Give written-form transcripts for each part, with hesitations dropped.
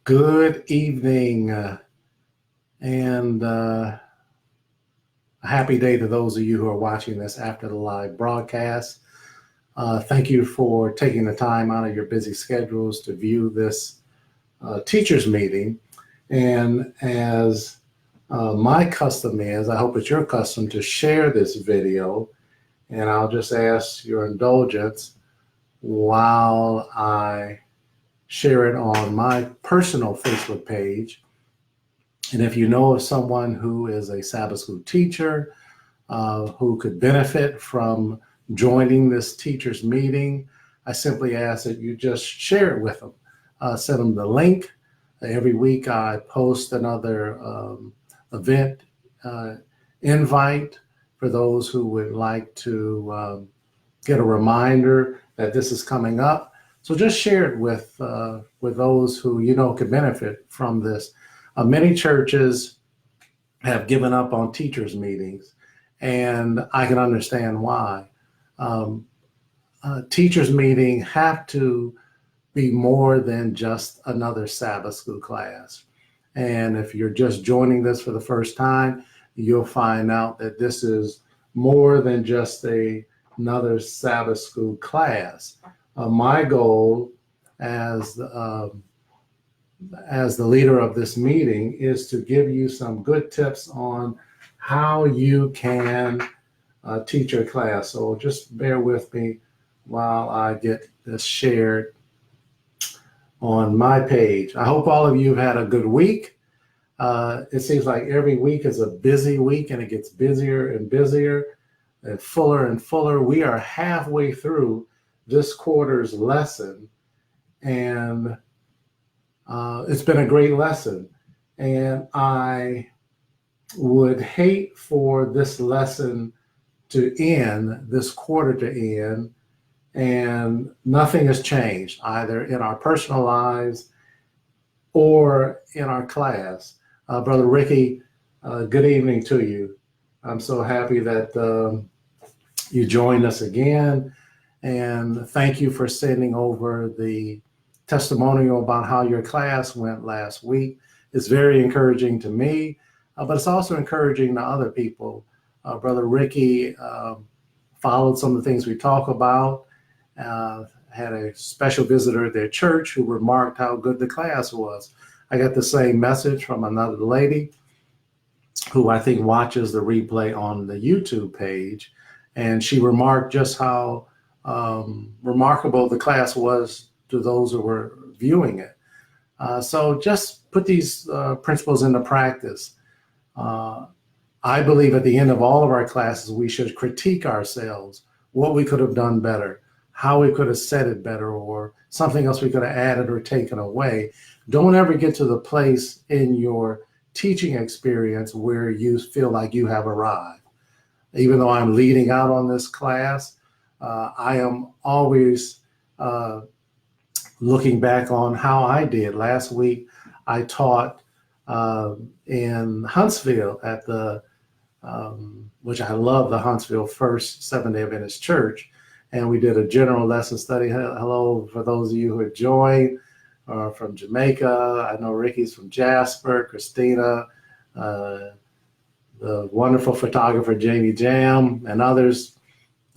Good evening, and a happy day to those of you who are watching this after the live broadcast. Thank you for taking the time out of your busy schedules to view this teachers meeting. And as my custom is, I hope it's your custom to share this video, and I'll just ask your indulgence while I share it on my personal Facebook page. And if you know of someone who is a Sabbath school teacher who could benefit from joining this teachers meeting, I simply ask that you just share it with them. Send them the link. Every week I post another event invite for those who would like to get a reminder that this is coming up. So just share it with those who you know could benefit from this. Many churches have given up on teachers meetings, and I can understand why. Teachers meeting have to be more than just another Sabbath school class. And if you're just joining this for the first time, you'll find out that this is more than just another Sabbath school class. My goal as the leader of this meeting is to give you some good tips on how you can teach your class. So just bear with me while I get this shared on my page. I hope all of you have had a good week. It seems like every week is a busy week, and it gets busier and busier and fuller. We are halfway through this quarter's lesson, and it's been a great lesson. And I would hate for this lesson to end, this quarter to end, and nothing has changed either in our personal lives or in our class. Brother Ricky, good evening to you. I'm so happy that you joined us again. And thank you for sending over the testimonial about how your class went last week. It's very encouraging to me, but it's also encouraging to other people. Brother Ricky followed some of the things we talk about, had a special visitor at their church who remarked how good the class was. I got the same message from another lady who I think watches the replay on the YouTube page, and she remarked just how remarkable the class was to those who were viewing it. So just put these principles into practice. I believe at the end of all of our classes, we should critique ourselves, what we could have done better, how we could have said it better, or something else we could have added or taken away. Don't ever get to the place in your teaching experience where you feel like you have arrived. Even though I'm leading out on this class, I am always looking back on how I did. Last week, I taught in Huntsville at the, which I love, the Huntsville First Seventh-day Adventist Church. And we did a general lesson study. Hello for those of you who have joined from Jamaica. I know Ricky's from Jasper, Christina, the wonderful photographer Jamie Jam, and others.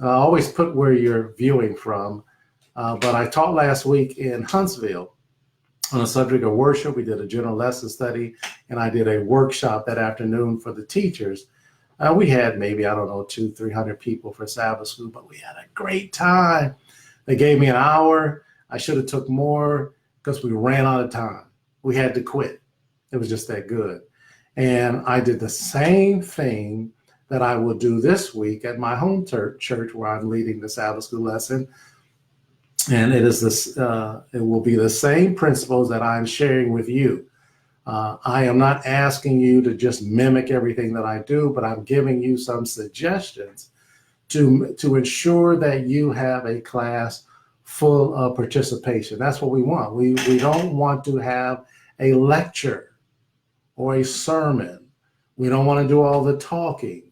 Always put where you're viewing from. But I taught last week in Huntsville on the subject of worship. We did a general lesson study, and I did a workshop that afternoon for the teachers. We had maybe, 200-300 people for Sabbath school, but we had a great time. They gave me an hour. I should have took more because we ran out of time. We had to quit. It was just that good. And I did the same thing that I will do this week at my home church where I'm leading the Sabbath school lesson. And it will be the same principles that I'm sharing with you. I am not asking you to just mimic everything that I do, but I'm giving you some suggestions to ensure that you have a class full of participation. That's what we want. We don't want to have a lecture or a sermon. We don't want to do all the talking.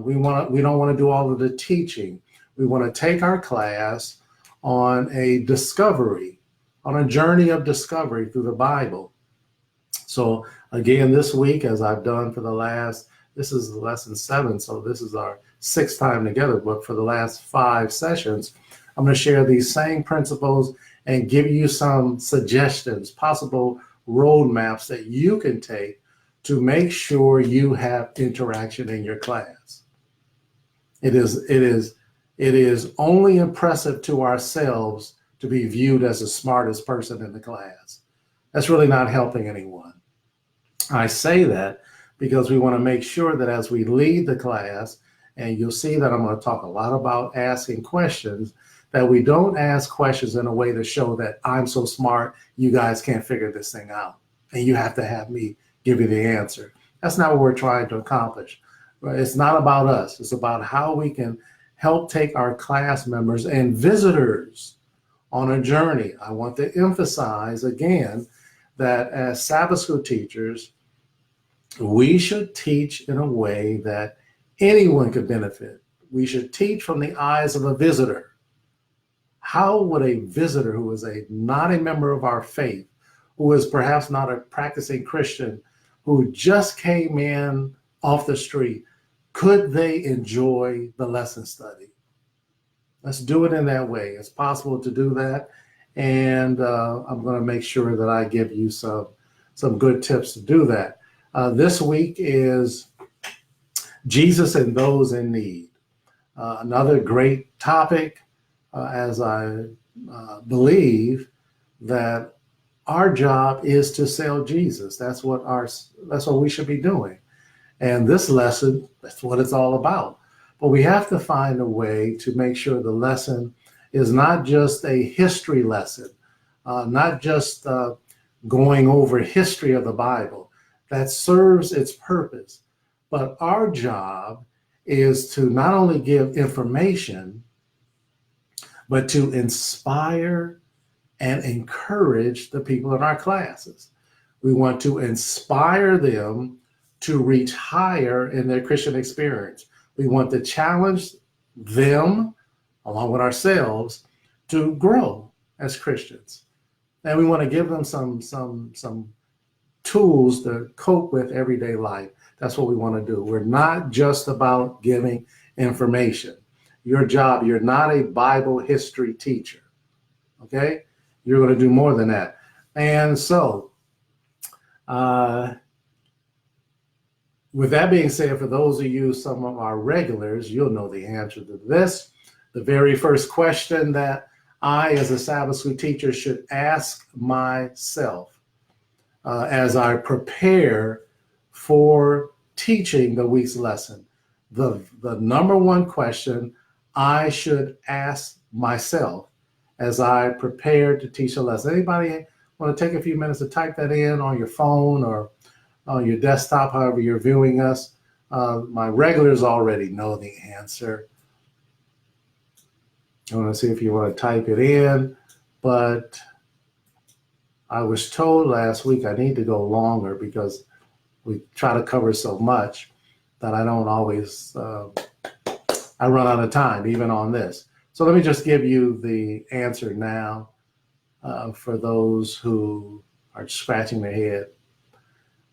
We don't want to do all of the teaching. We want to take our class on a discovery on a journey of discovery through the Bible. So again, this week, as I've done for the last, this is lesson 7, so this is our 6th time together, but for the last 5 sessions, I'm going to share these same principles and give you some suggestions, possible roadmaps that you can take to make sure you have interaction in your class. It is only impressive to ourselves to be viewed as the smartest person in the class. That's really not helping anyone. I say that because we want to make sure that as we lead the class, and you'll see that I'm going to talk a lot about asking questions, that we don't ask questions in a way to show that I'm so smart, you guys can't figure this thing out, and you have to have me give you the answer. That's not what we're trying to accomplish. It's not about us. It's about how we can help take our class members and visitors on a journey. I want to emphasize again that as Sabbath school teachers, we should teach in a way that anyone could benefit. We should teach from the eyes of a visitor. How would a visitor who is not a member of our faith, who is perhaps not a practicing Christian, who just came in off the street, could they enjoy the lesson study? Let's do it in that way. It's possible to do that. And I'm going to make sure that I give you some good tips to do that. This week is Jesus and those in need. Another great topic, as I believe that our job is to sell Jesus. That's what we should be doing. And this lesson, that's what it's all about. But we have to find a way to make sure the lesson is not just a history lesson, not just going over history of the Bible. That serves its purpose. But our job is to not only give information, but to inspire and encourage the people in our classes. We want to inspire them to reach higher in their Christian experience. We want to challenge them, along with ourselves, to grow as Christians. And we want to give them some tools to cope with everyday life. That's what we want to do. We're not just about giving information. Your job, you're not a Bible history teacher, okay? You're going to do more than that. And so, with that being said, for those of you, some of our regulars, you'll know the answer to this. The very first question that I, as a Sabbath school teacher, should ask myself as I prepare for teaching the week's lesson, the number one question I should ask myself as I prepare to teach a lesson. Anybody want to take a few minutes to type that in on your phone or on your desktop, however you're viewing us? My regulars already know the answer. I want to see if you want to type it in, but I was told last week I need to go longer because we try to cover so much that I don't always, I run out of time even on this. So let me just give you the answer now for those who are scratching their head.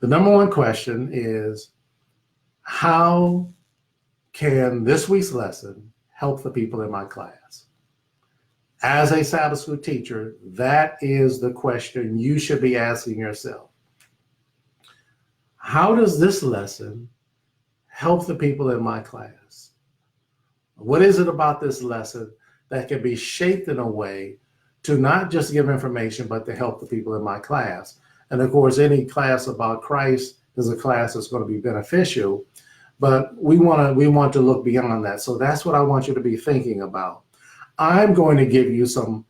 The number one question is, how can this week's lesson help the people in my class? As a Sabbath school teacher, that is the question you should be asking yourself. How does this lesson help the people in my class? What is it about this lesson that can be shaped in a way to not just give information, but to help the people in my class? And of course, any class about Christ is a class that's going to be beneficial, but we want to look beyond that. So that's what I want you to be thinking about. I'm going to give you some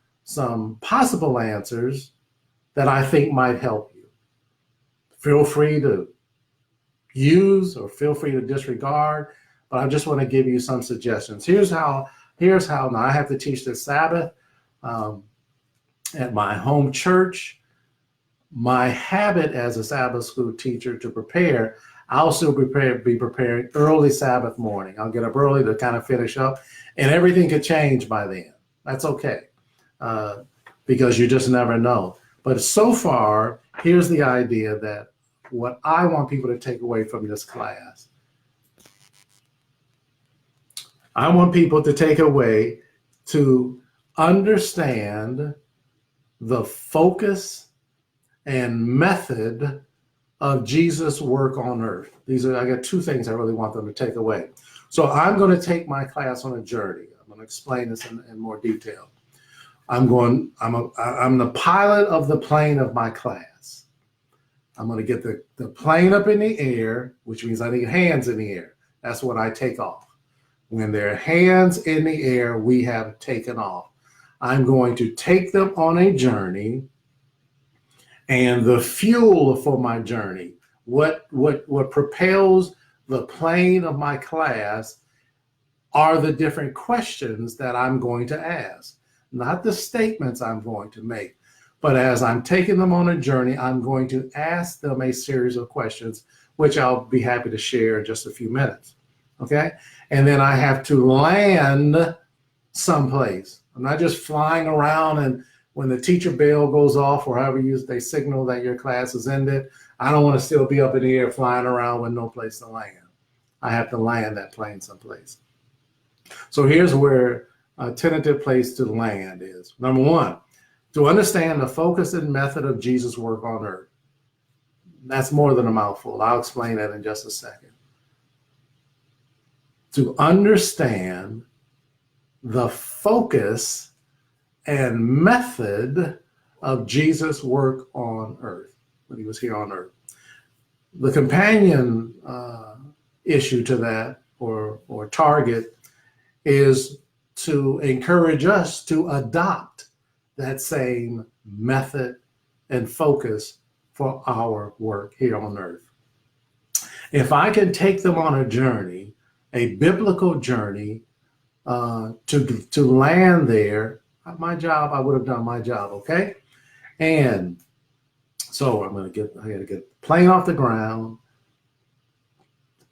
possible answers that I think might help you. Feel free to use or feel free to disregard, but I just want to give you some suggestions. Here's how. Now I have to teach this Sabbath at my home church. My habit as a Sabbath school teacher to prepare, I'll still be preparing early Sabbath morning. I'll get up early to kind of finish up, and everything could change by then. That's okay. because you just never know. But so far, here's the idea that what I want people to take away from this class. I want people to take away to understand the focus and method of Jesus' work on earth. I got two things I really want them to take away. So I'm going to take my class on a journey. I'm going to explain this in more detail. I'm the pilot of the plane of my class. I'm going to get the plane up in the air, which means I need hands in the air. That's what I take off. When there are hands in the air, we have taken off. I'm going to take them on a journey, and the fuel for my journey, what propels the plane of my class, are the different questions that I'm going to ask. Not the statements I'm going to make, but as I'm taking them on a journey, I'm going to ask them a series of questions, which I'll be happy to share in just a few minutes. Okay? And then I have to land someplace. I'm not just flying around, and when the teacher bell goes off or however they signal that your class is ended, I don't want to still be up in the air flying around with no place to land. I have to land that plane someplace. So here's where a tentative place to land is. Number one, to understand the focus and method of Jesus' work on earth. That's more than a mouthful. I'll explain that in just a second. To understand the focus and method of Jesus' work on earth, when he was here on earth. The companion issue to that, or target, is to encourage us to adopt that same method and focus for our work here on earth. If I can take them on a journey, a biblical journey, to land there, I would have done my job, okay? And so I got to get the plane off the ground,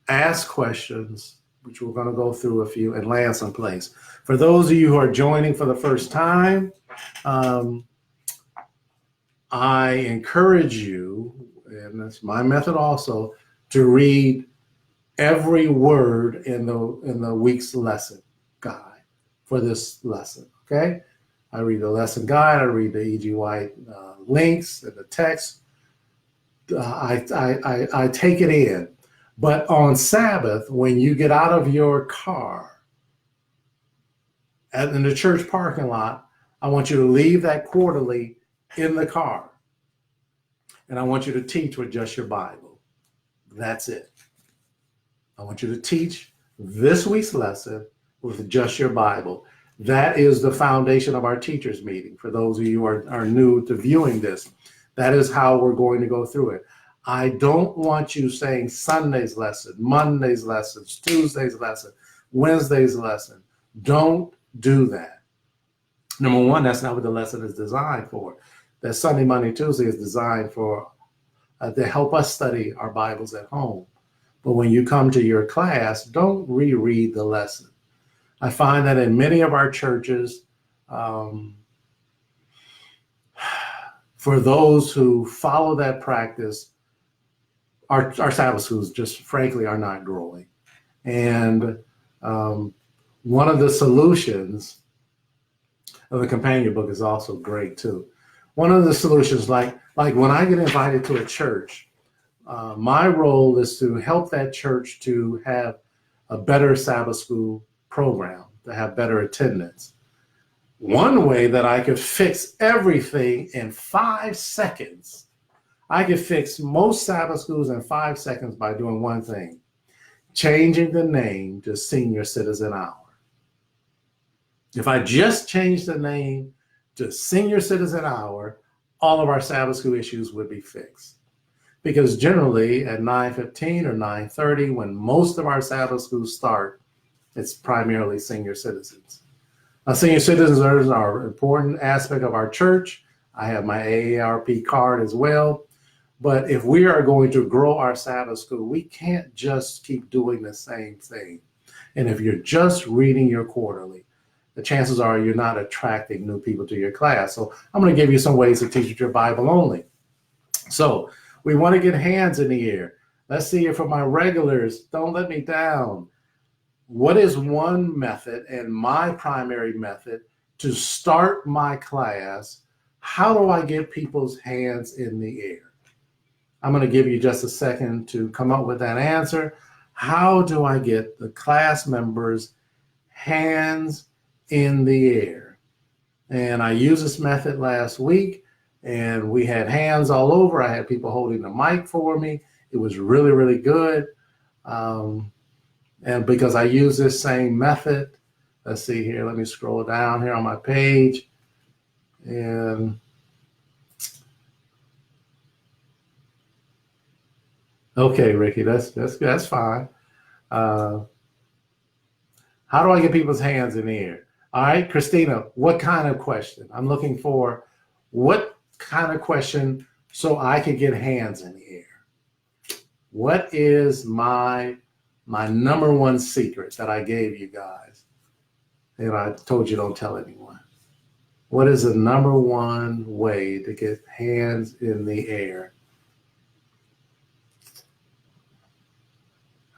ask questions, which we're going to go through a few, and land someplace. For those of you who are joining for the first time, I encourage you, and that's my method also, to read every word in the week's lesson guide for this lesson, okay? I read the lesson guide, I read the E.G. White links and the text. I take it in. But on Sabbath, when you get out of your car in the church parking lot, I want you to leave that quarterly in the car. And I want you to teach with just your Bible. That's it. I want you to teach this week's lesson with just your Bible. That is the foundation of our teachers meeting. For those of you who are new to viewing this, that is how we're going to go through it. I don't want you saying Sunday's lesson, Monday's lessons, Tuesday's lesson, Wednesday's lesson. Don't do that. Number one, that's not what the lesson is designed for. That Sunday, Monday, Tuesday is designed for to help us study our Bibles at home. But when you come to your class, don't reread the lesson. I find that in many of our churches, for those who follow that practice, our Sabbath schools just frankly are not growing. And one of the solutions of the companion book is also great too. One of the solutions, like when I get invited to a church, my role is to help that church to have a better Sabbath school program, to have better attendance. One way that I could fix everything in 5 seconds, I could fix most Sabbath schools in 5 seconds by doing one thing: changing the name to Senior Citizen Hour. If I just changed the name to Senior Citizen Hour, all of our Sabbath school issues would be fixed. Because generally at 9:15 or 9:30, when most of our Sabbath schools start, it's primarily senior citizens. Now, senior citizens are an important aspect of our church. I have my AARP card as well. But if we are going to grow our Sabbath school, we can't just keep doing the same thing. And if you're just reading your quarterly, the chances are you're not attracting new people to your class. So I'm going to give you some ways to teach your Bible only. So we want to get hands in the air. Let's see if for my regulars, don't let me down. What is one method, and my primary method, to start my class? How do I get people's hands in the air? I'm going to give you just a second to come up with that answer. How do I get the class members' hands in the air? And I used this method last week, and we had hands all over. I had people holding the mic for me. It was really, really good. And because I use this same method, let's see here, let me scroll down here on my page. And okay, Ricky, that's fine. How do I get people's hands in the air? All right, Christina, what kind of question? I'm looking for what kind of question so I can get hands in the air. What is my number one secret that I gave you guys? And I told you don't tell anyone. What is the number one way to get hands in the air?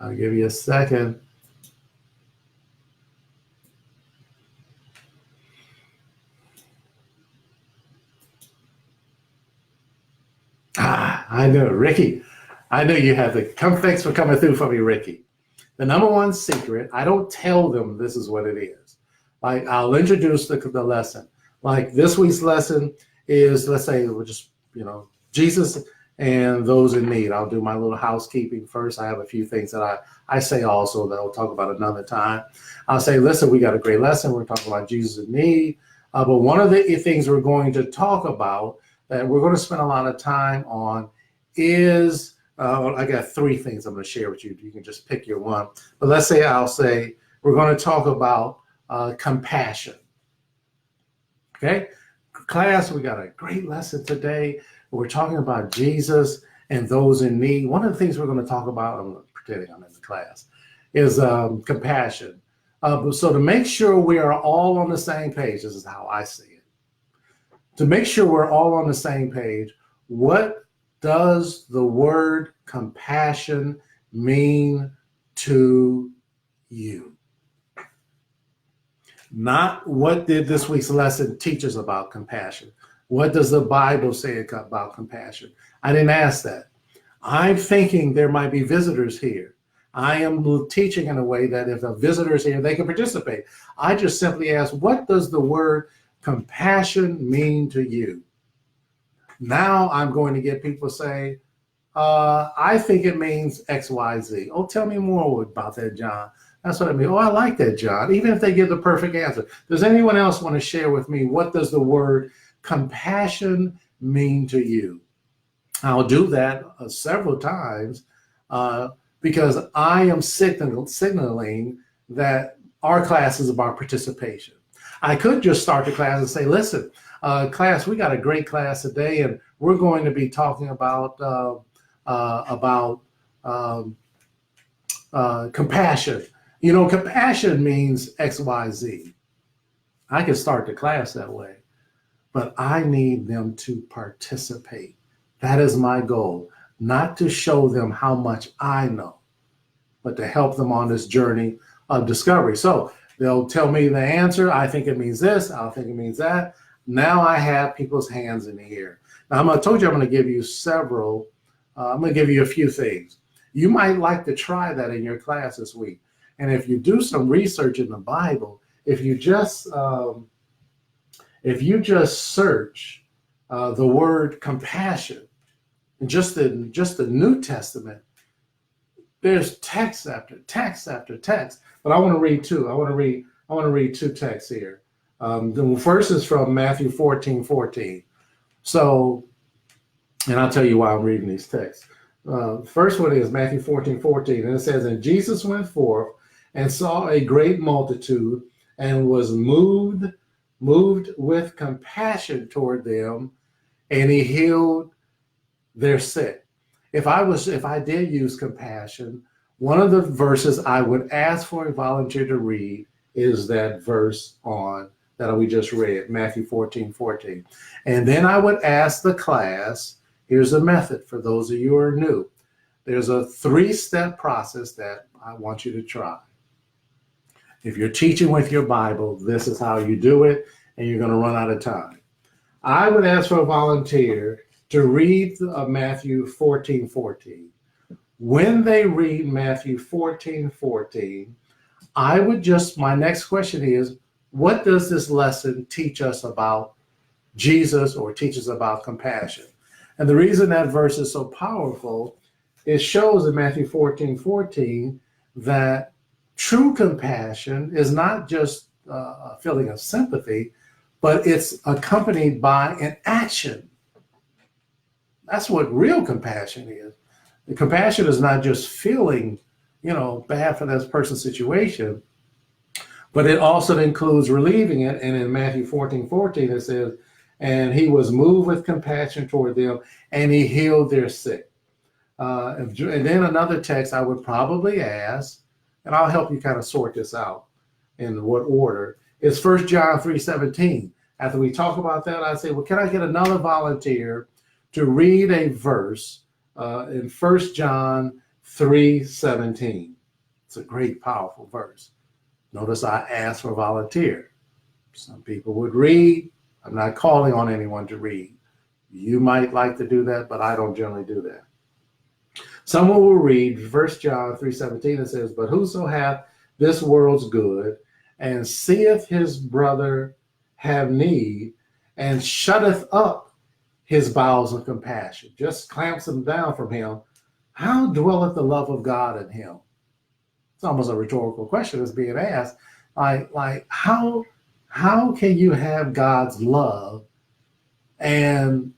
I'll give you a second. I know, Ricky. I knew you had to come. Thanks for coming through for me, Ricky. The number one secret, I don't tell them this is what it is. Like, I'll introduce the lesson. Like this week's lesson is, let's say, we're just, Jesus and those in need. I'll do my little housekeeping first. I have a few things that I say also that I'll talk about another time. I'll say, listen, we got a great lesson. We're talking about Jesus in need. But one of the things we're going to talk about that we're going to spend a lot of time on is, I got three things I'm going to share with you. You can just pick your one. But let's say I'll say we're going to talk about compassion. Okay? Class, we got a great lesson today. We're talking about Jesus and those in need. One of the things we're going to talk about, I'm pretending I'm in the class, is compassion. So to make sure we are all on the same page, this is how I see it. To make sure we're all on the same page, what does the word compassion mean to you? Not what did this week's lesson teach us about compassion? What does the Bible say about compassion? I didn't ask that. I'm thinking there might be visitors here. I am teaching in a way that if a visitor is here, they can participate. I just simply ask, what does the word compassion mean to you? Now I'm going to get people say, I think it means X, Y, Z. Oh, tell me more about that, John. That's what I mean. Oh, I like that, John. Even if they give the perfect answer. Does anyone else want to share with me, what does the word compassion mean to you? I'll do that several times because I am signaling that our class is about participation. I could just start the class and say, listen, class, we got a great class today, and we're going to be talking about compassion. Compassion means X, Y, Z. I can start the class that way, but I need them to participate. That is my goal, not to show them how much I know, but to help them on this journey of discovery. So they'll tell me the answer. I think it means this. I think it means that. Now I have people's hands in the air. Now I told you I'm going to give you several. I'm going to give you a few things. You might like to try that in your class this week. And if you do some research in the Bible, if you just search the word compassion, and just the New Testament, there's text after text after text. But I want to read two. I want to read two texts here. The first is from Matthew 14:14. So, and I'll tell you why I'm reading these texts. First one is Matthew 14:14, and it says, "And Jesus went forth and saw a great multitude, and was moved with compassion toward them, and he healed their sick." If I did use compassion, one of the verses I would ask for a volunteer to read is that verse on that we just read, Matthew 14:14. And then I would ask the class, here's a method for those of you who are new. There's a 3-step process that I want you to try. If you're teaching with your Bible, this is how you do it, and you're going to run out of time. I would ask for a volunteer to read Matthew 14:14. When they read Matthew 14:14, I would my next question is, what does this lesson teach us about Jesus or teach us about compassion? And the reason that verse is so powerful, it shows in Matthew 14:14 that true compassion is not just a feeling of sympathy, but it's accompanied by an action. That's what real compassion is. The compassion is not just feeling, bad for that person's situation, but it also includes relieving it. And in Matthew 14:14, it says, and he was moved with compassion toward them, and he healed their sick. And then another text I would probably ask, and I'll help you kind of sort this out in what order, is 1 John 3:17. After we talk about that, I say, well, can I get another volunteer to read a verse in 1 John 3:17? It's a great, powerful verse. Notice I asked for a volunteer. Some people would read. I'm not calling on anyone to read. You might like to do that, but I don't generally do that. Someone will read 1 John 3:17. It says, but whoso hath this world's good, and seeth his brother have need, and shutteth up his bowels of compassion, just clamps them down from him, how dwelleth the love of God in him? It's almost a rhetorical question that's being asked. Like how can you have God's love and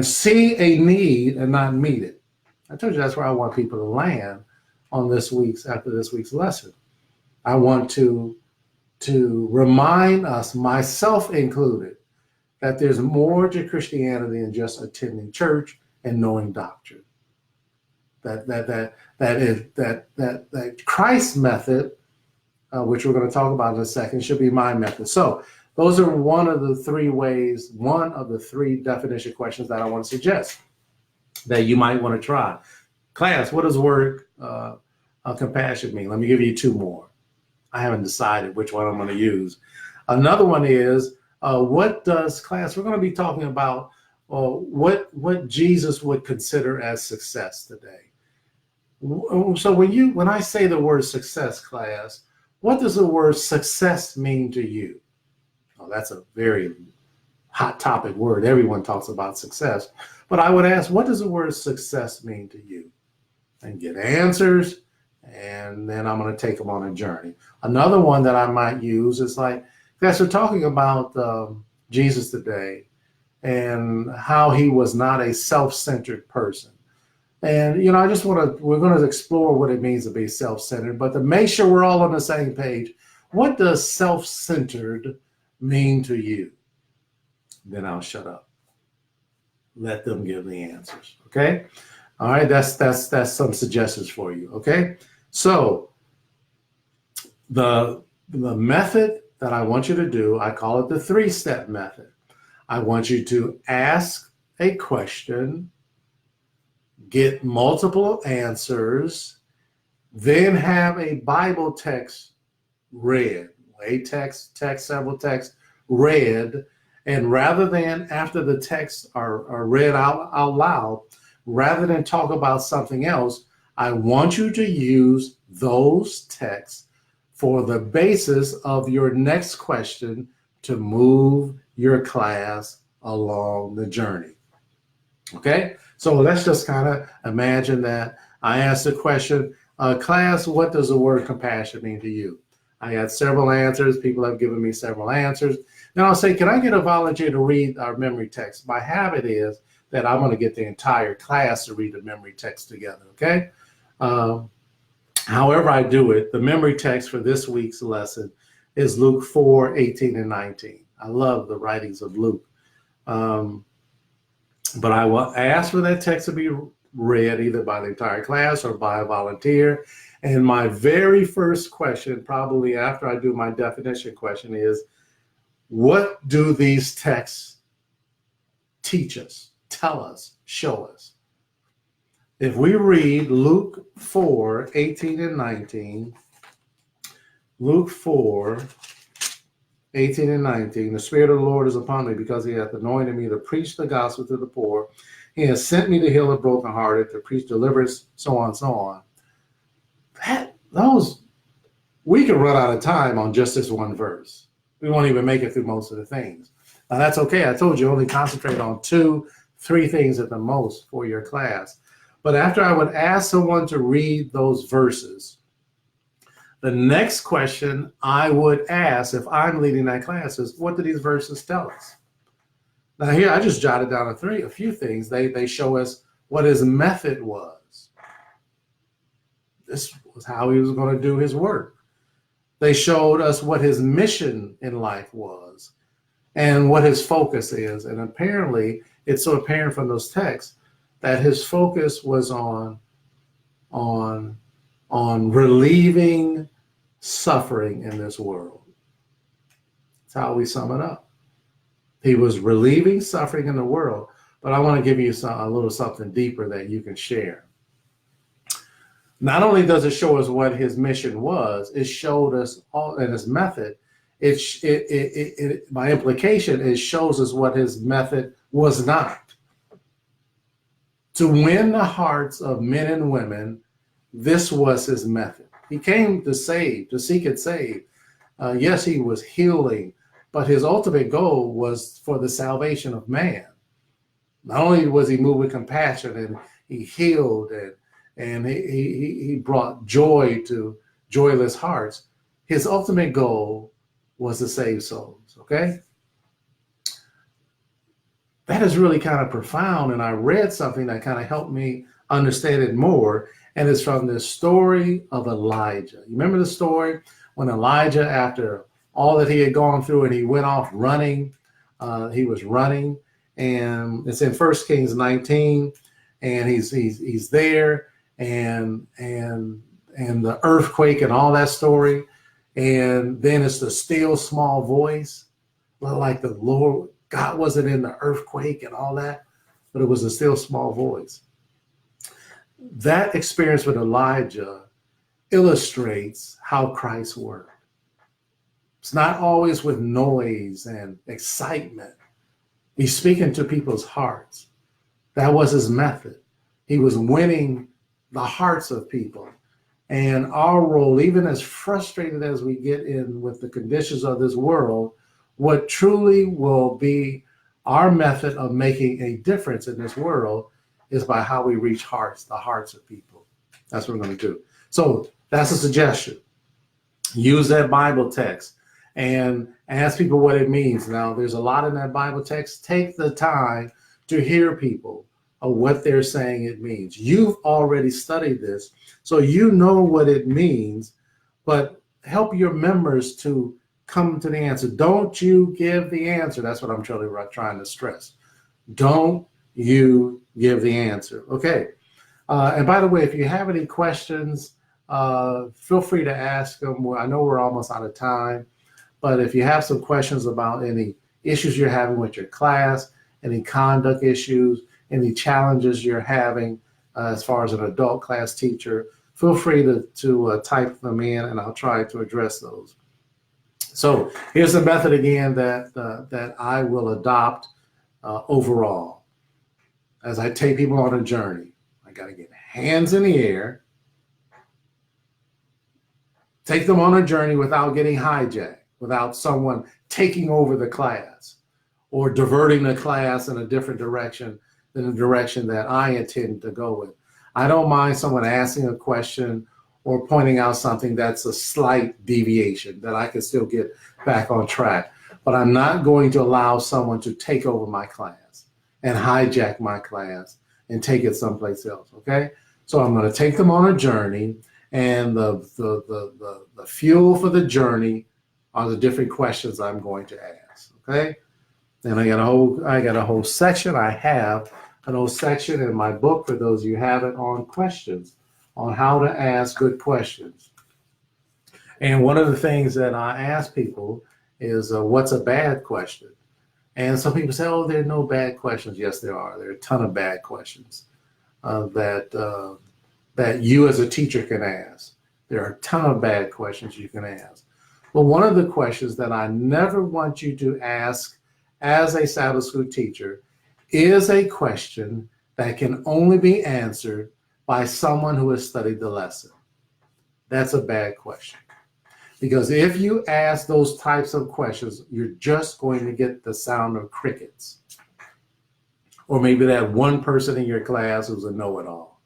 see a need and not meet it? I told you that's where I want people to land on after this week's lesson. I want to remind us, myself included, that there's more to Christianity than just attending church and knowing doctrine. That Christ's method, which we're going to talk about in a second, should be my method. So those are one of the three definition questions that I want to suggest that you might want to try. Class, what does the word compassion mean? Let me give you 2 more. I haven't decided which one I'm going to use. Another one is, what does class? We're going to be talking about what Jesus would consider as success today. So when I say the word success, class, what does the word success mean to you? Oh, that's a very hot topic word. Everyone talks about success. But I would ask, what does the word success mean to you? And get answers, and then I'm going to take them on a journey. Another one that I might use is like, guys, we're talking about Jesus today and how he was not a self-centered person. And, we're going to explore what it means to be self-centered, but to make sure we're all on the same page, what does self-centered mean to you? Then I'll shut up. Let them give the answers. Okay. All right. That's some suggestions for you. Okay. So the method that I want you to do, I call it the 3-step method. I want you to ask a question, get multiple answers, then have a Bible text read, several texts read, and rather than after the texts are read out loud, rather than talk about something else, I want you to use those texts for the basis of your next question to move your class along the journey. Okay, so let's just kind of imagine that I asked the question, class, what does the word compassion mean to you? I had several answers. People have given me several answers. Now I'll say, can I get a volunteer to read our memory text? My habit is that I'm going to get the entire class to read the memory text together, okay? However I do it, the memory text for this week's lesson is Luke 4:18 and 19. I love the writings of Luke. But I will ask for that text to be read either by the entire class or by a volunteer. And my very first question, probably after I do my definition question, is what do these texts teach us, tell us, show us? If we read Luke 4, 18 and 19, Luke 4, 18 and 19, the Spirit of the Lord is upon me because he hath anointed me to preach the gospel to the poor. He has sent me to heal the brokenhearted, to preach deliverance, so on, so on. We could run out of time on just this one verse. We won't even make it through most of the things. Now that's okay. I told you only concentrate on 2, 3 things at the most for your class. But after I would ask someone to read those verses, the next question I would ask if I'm leading that class is, what do these verses tell us? Now here, I just jotted down a few things. They show us what his method was. This was how he was going to do his work. They showed us what his mission in life was and what his focus is. And apparently, it's so apparent from those texts that his focus was on relieving suffering in this world. That's how we sum it up. He was relieving suffering in the world, but I want to give you a little something deeper that you can share. Not only does it show us what his mission was, it showed us all in his method. By implication, it shows us what his method was not. To win the hearts of men and women, this was his method. He came to save, to seek and save. Yes, he was healing, but his ultimate goal was for the salvation of man. Not only was he moved with compassion and he healed and he brought joy to joyless hearts, his ultimate goal was to save souls, okay? That is really kind of profound, and I read something that kind of helped me understand it more, and it's from the story of Elijah. You remember the story when Elijah, after all that he had gone through, and he went off running, he was running, and it's in 1 Kings 19, and he's there, and the earthquake and all that story, and then it's the still small voice, like the Lord, God wasn't in the earthquake and all that, but it was a still small voice. That experience with Elijah illustrates how Christ worked. It's not always with noise and excitement. He's speaking to people's hearts. That was his method. He was winning the hearts of people. And our role, even as frustrated as we get in with the conditions of this world, what truly will be our method of making a difference in this world is by how we reach the hearts of people. That's what we're going to do. So that's a suggestion. Use that Bible text and ask people what it means. Now, there's a lot in that Bible text. Take the time to hear people of what they're saying it means. You've already studied this, so you know what it means, but help your members to come to the answer. Don't you give the answer. That's what I'm trying to stress. Don't you give the answer. Okay. And by the way, if you have any questions, feel free to ask them. I know we're almost out of time, but if you have some questions about any issues you're having with your class, any conduct issues, any challenges you're having as far as an adult class teacher, feel free to type them in, and I'll try to address those. So here's the method again that I will adopt overall. As I take people on a journey, I got to get hands in the air, take them on a journey without getting hijacked, without someone taking over the class or diverting the class in a different direction than the direction that I intend to go with. I don't mind someone asking a question or pointing out something that's a slight deviation that I can still get back on track. But I'm not going to allow someone to take over my class and hijack my class and take it someplace else, okay? So I'm going to take them on a journey, and the fuel for the journey are the different questions I'm going to ask, okay? And I got a whole section. I have an whole section in my book, for those of you who have it, on questions. on how to ask good questions. And one of the things that I ask people is, what's a bad question? And some people say, oh, there are no bad questions. Yes, there are. There are a ton of bad questions that you as a teacher can ask. There are a ton of bad questions you can ask. But one of the questions that I never want you to ask as a Sabbath school teacher is a question that can only be answered by someone who has studied the lesson. That's a bad question. Because if you ask those types of questions, you're just going to get the sound of crickets. Or maybe that one person in your class who's a know-it-all.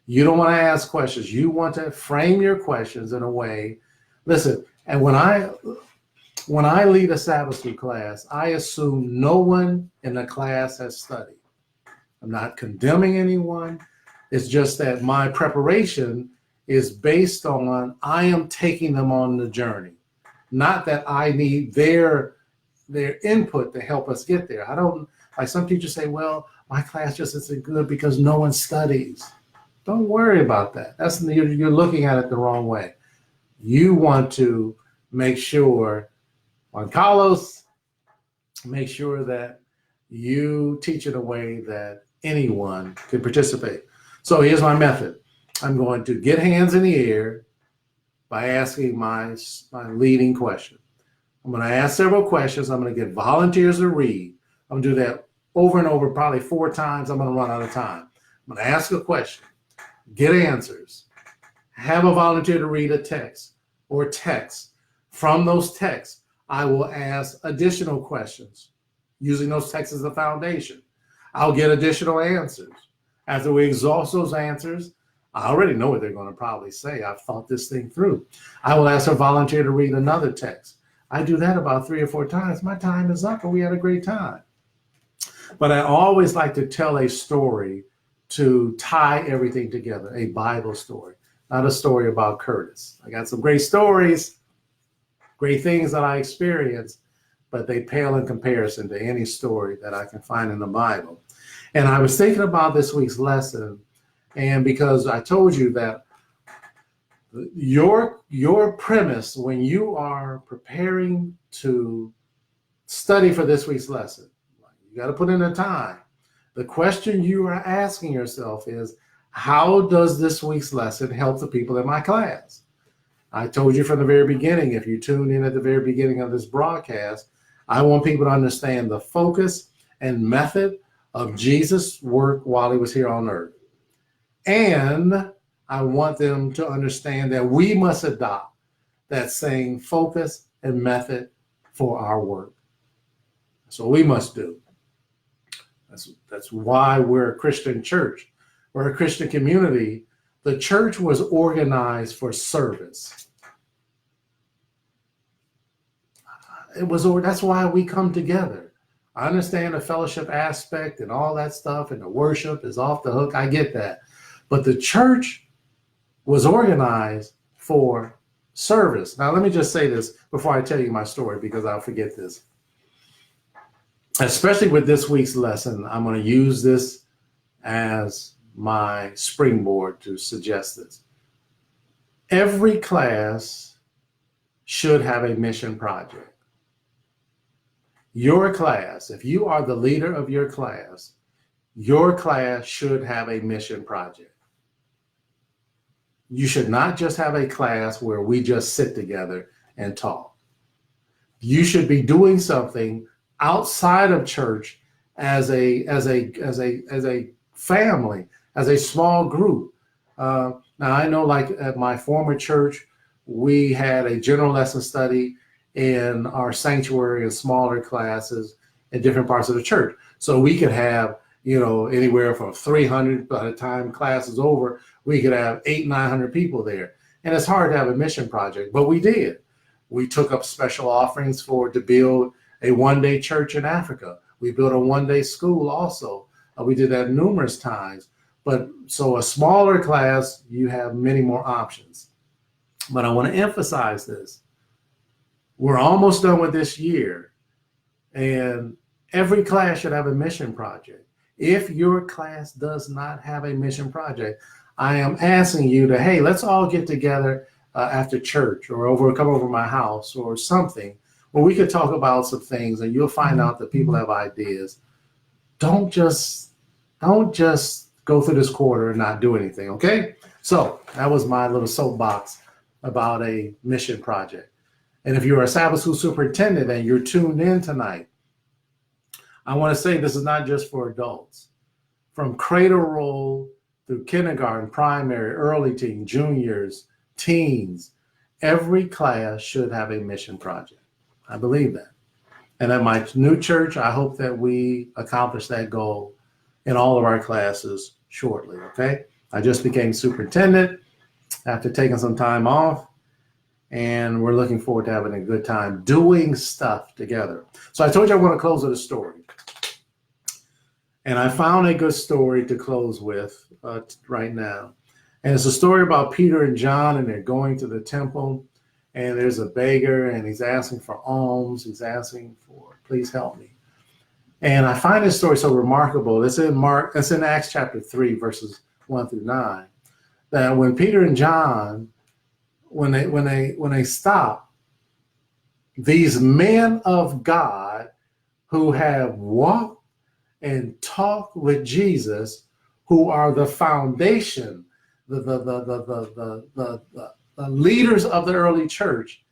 You don't want to ask questions. You want to frame your questions in a way. Listen, and when I lead a Sabbath school class, I assume no one in the class has studied. I'm not condemning anyone. It's just that my preparation is based on I am taking them on the journey. Not that I need their input to help us get there. I don't, like some teachers say, well, my class just isn't good because no one studies. Don't worry about that. You're looking at it the wrong way. You want to make sure, Juan Carlos, make sure that you teach in a way that anyone can participate. So here's my method. I'm going to get hands in the air by asking my leading question. I'm going to ask several questions. I'm going to get volunteers to read. I'm going to do that over and over, probably 4 times. I'm going to run out of time. I'm going to ask a question, get answers, have a volunteer to read a text or text. From those texts, I will ask additional questions using those texts as the foundation. I'll get additional answers. After we exhaust those answers, I already know what they're going to probably say. I've thought this thing through. I will ask a volunteer to read another text. I do that about 3 or 4 times. My time is up and we had a great time. But I always like to tell a story to tie everything together, a Bible story, not a story about Curtis. I got some great stories, great things that I experienced, but they pale in comparison to any story that I can find in the Bible. And I was thinking about this week's lesson, and because I told you that your premise when you are preparing to study for this week's lesson, you got to put in the time. The question you are asking yourself is, how does this week's lesson help the people in my class? I told you from the very beginning, if you tuned in at the very beginning of this broadcast, I want people to understand the focus and method of Jesus' work while he was here on earth. And I want them to understand that we must adopt that same focus and method for our work. That's what we must do. That's why we're a Christian church. We're a Christian community. The church was organized for service. That's why we come together. I understand the fellowship aspect and all that stuff, and the worship is off the hook. I get that. But the church was organized for service. Now, let me just say this before I tell you my story, because I'll forget this. Especially with this week's lesson, I'm going to use this as my springboard to suggest this. Every class should have a mission project. Your class, if you are the leader of your class should have a mission project. You should not just have a class where we just sit together and talk. You should be doing something outside of church as a family, as a small group. Now I know, like at my former church, we had a general lesson study in our sanctuary and smaller classes in different parts of the church. So we could have, anywhere from 300, by the time class is over, we could have 800-900 people there. And it's hard to have a mission project, but we did. We took up special offerings to build a one-day church in Africa. We built a one-day school also. We did that numerous times. But so a smaller class, you have many more options. But I want to emphasize this. We're almost done with this year, and every class should have a mission project. If your class does not have a mission project, I am asking you to, hey, let's all get together after church or come over my house or something where we could talk about some things, and you'll find out that people have ideas. Don't just go through this quarter and not do anything, okay? So that was my little soapbox about a mission project. And if you're a Sabbath school superintendent and you're tuned in tonight, I want to say this is not just for adults. From cradle roll through kindergarten, primary, early teen, juniors, teens, every class should have a mission project. I believe that. And at my new church, I hope that we accomplish that goal in all of our classes shortly, okay? I just became superintendent after taking some time off, and we're looking forward to having a good time doing stuff together. So I told you I want to close with a story. And I found a good story to close with right now. And it's a story about Peter and John, and they're going to the temple, and there's a beggar, and he's asking for alms. He's asking for, please help me. And I find this story so remarkable. It's in Acts chapter 3, verses 1 through 9, that when Peter and John, when they stop, these men of God who have walked and talked with Jesus, who are the foundation, the leaders of the early church,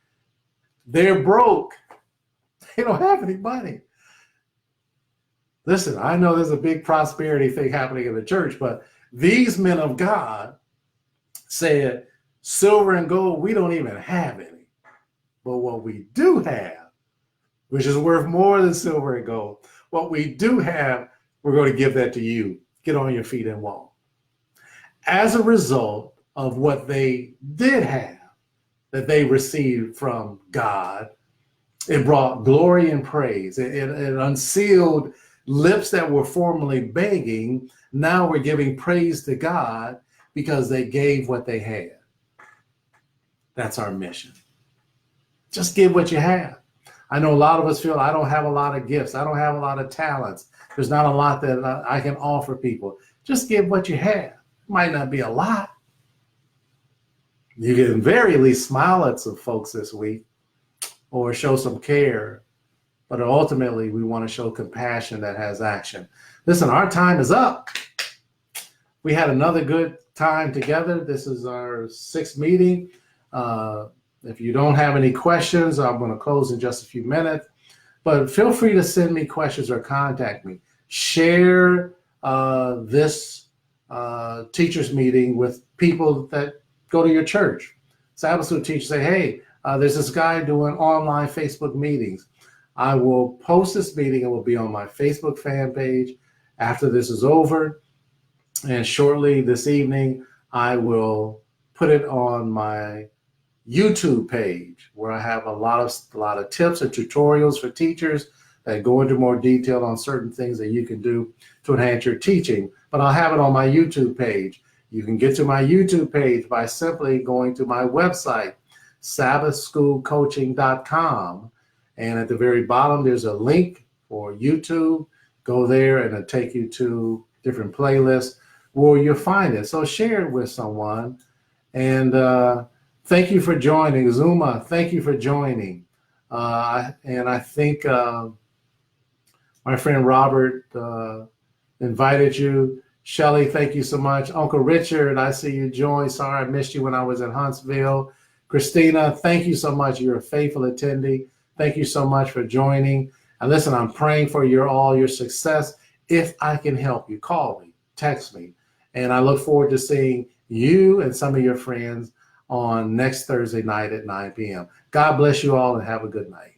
they're broke. They don't have any money. Listen, I know there's a big prosperity thing happening in the church, but these men of God said, silver and gold, we don't even have any. But what we do have, which is worth more than silver and gold, what we do have, we're going to give that to you. Get on your feet and walk. As a result of what they did have, that they received from God, it brought glory and praise. It unsealed lips that were formerly begging. Now we're giving praise to God because they gave what they had. That's our mission. Just give what you have. I know a lot of us feel I don't have a lot of gifts. I don't have a lot of talents. There's not a lot that I can offer people. Just give what you have. It might not be a lot. You can very least smile at some folks this week or show some care. But ultimately, we want to show compassion that has action. Listen, our time is up. We had another good time together. This is our 6th meeting. If you don't have any questions, I'm going to close in just a few minutes. But feel free to send me questions or contact me. Share this teachers meeting with people that go to your church. Sabbath school teachers say, hey, there's this guy doing online Facebook meetings. I will post this meeting. It will be on my Facebook fan page after this is over. And shortly this evening, I will put it on my YouTube page where I have a lot of tips and tutorials for teachers that go into more detail on certain things that you can do to enhance your teaching. But I'll have it on my YouTube page. You can get to my YouTube page by simply going to my website, sabbathschoolcoaching.com. And at the very bottom, there's a link for YouTube. Go there and it'll take you to different playlists where you'll find it. So share it with someone. And thank you for joining. Zuma, thank you for joining. And I think my friend Robert invited you. Shelly, thank you so much. Uncle Richard, I see you join. Sorry I missed you when I was in Huntsville. Christina, thank you so much. You're a faithful attendee. Thank you so much for joining. And listen, I'm praying for all your success. If I can help you, call me, text me. And I look forward to seeing you and some of your friends on next Thursday night at 9 p.m. God bless you all and have a good night.